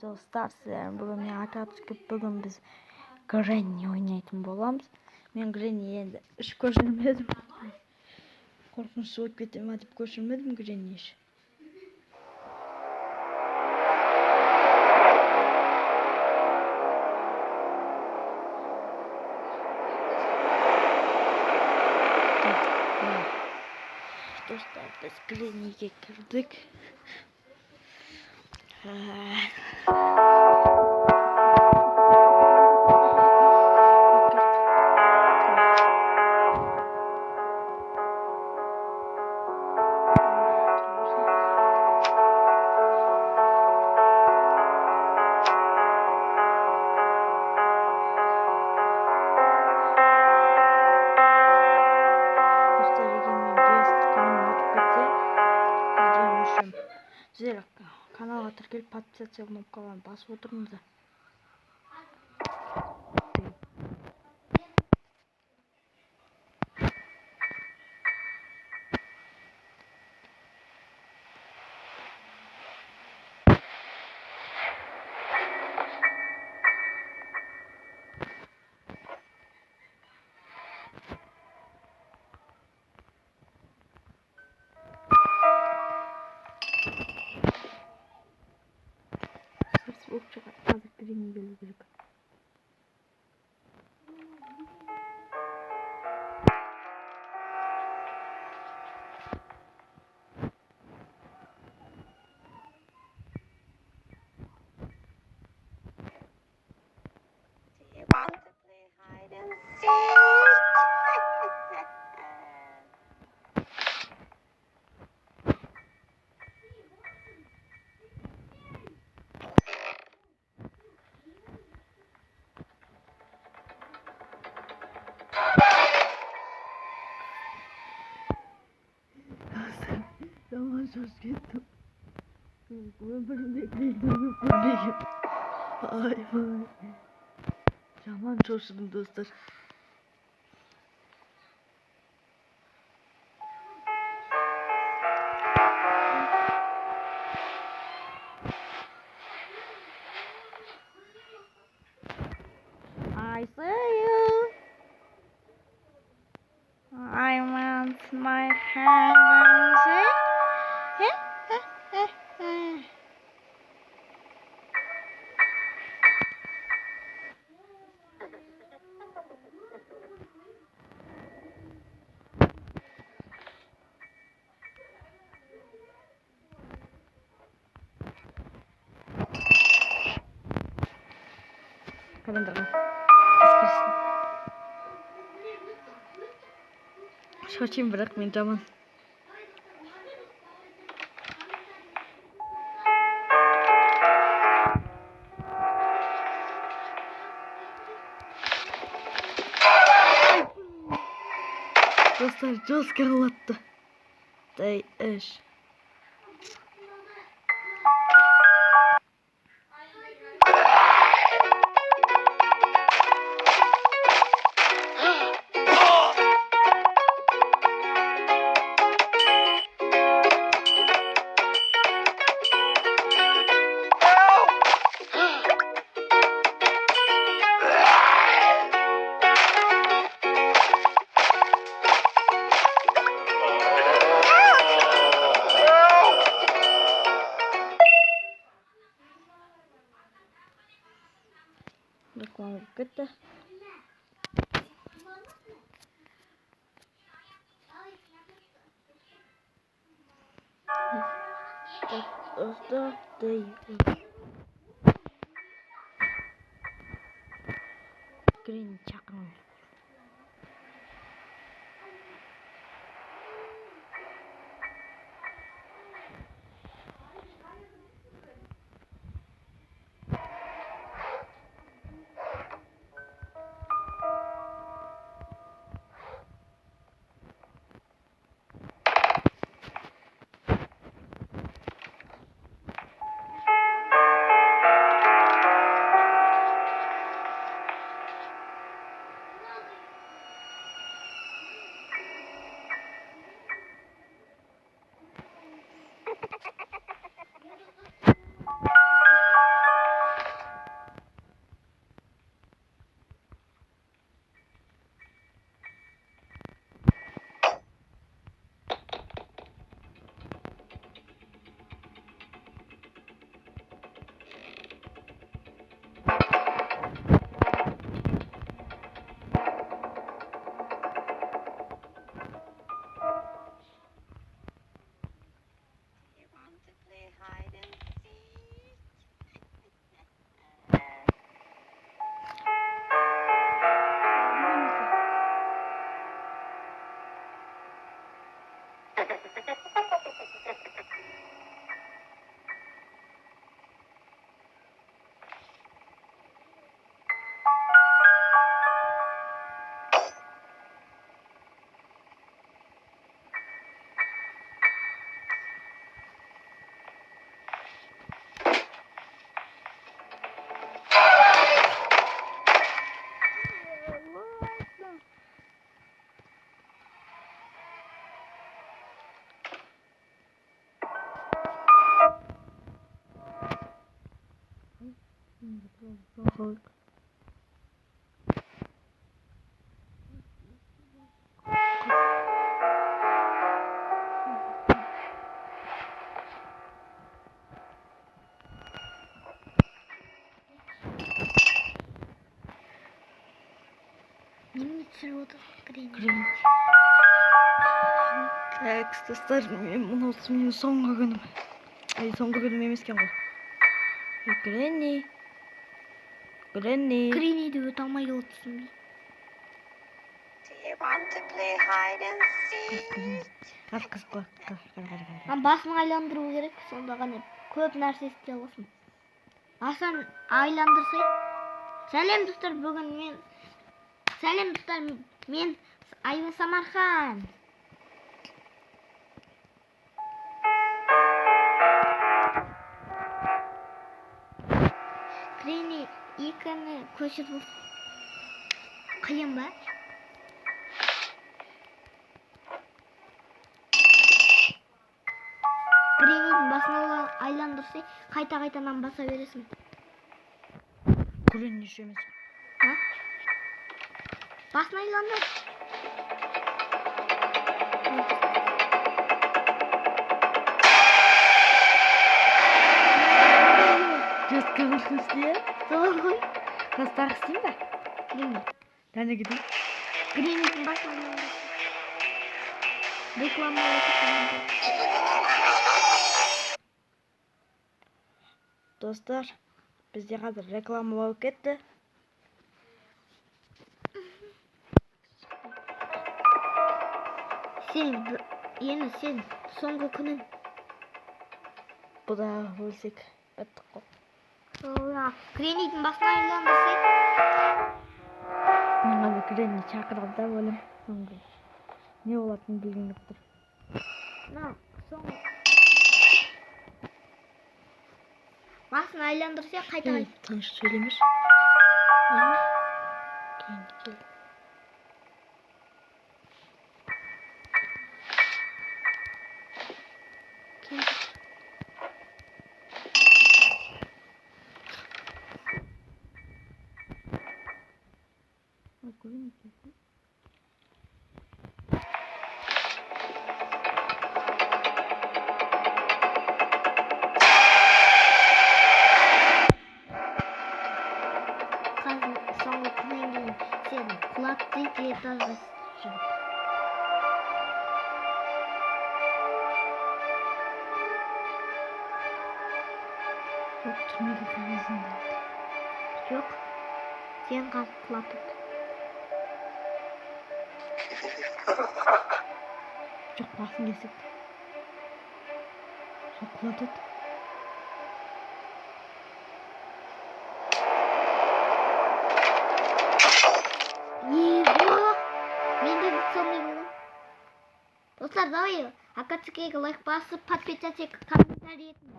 Dostlar sizlerle bugün bugün biz Granny oynayalım bolamız. Ben Granny'ye de hiç koşulmadım. Korkunç soğuk gittim atıp koşulmadım Granny'ye. Dostlar biz Granny'ye girdik. Sizler kanalga тіркеліп подписаться кнопкаларын басып отырыңыздар. Сырс болып шығады, қазір Грени келу керек. Zaman söz gittim. Ömrümde bildiğim örneğim. Ay vay. Zaman çoşudum dostlar. I see you. I want my hand. Kalender. Şaşayım bırakmayın tamam. Dostlar çok karalattı. Day iş. Reklam gitti. Dostlar değil. Green çakın. Немене түсіріп отырсың, Грени? Грени. Достар, мен осы менің соңғы күнім. Соңғы күнім емес екен ғой. Грени. Грениді өте алмай отырсың бе? Басын айландыру керек, сонда ғана көп нәрсе істей аласың. Басын айландырсай. Сәлем достар, мен Айва Самархан. Грени екіні көшіріп қиын ба? Гренидің басын айландырсай, қайта-қайтадан баса бересің. Грени емес. Басын айланdır. Kalır diye. Doğru. Kastar isteyeyim de. Bilmiyorum. Ben de gideyim. Greni'nin başına reklamları yapalım. Dostlar, bizde hazır reklama ketdi. Sen soңғы күнің. Bu da өлсек беттік қой. Greni'дің басына айландырсай. Мен қазір Грени шақырып да ойлым. Не болатынын білген жоқ тұр. Басын айландырсай, қайта. Тыныш сөйлемеш. Соңғы күннен кейін сен құлатты етажға шығып. Жоқ, түрмеге кіргіздің. Жоқ, сен қазір құлатып. Жоқ, басын кесіп. Жоқ, құлатып. Достар, давай, акацикеге лайк басып, подписаться, комментарий етіңіз.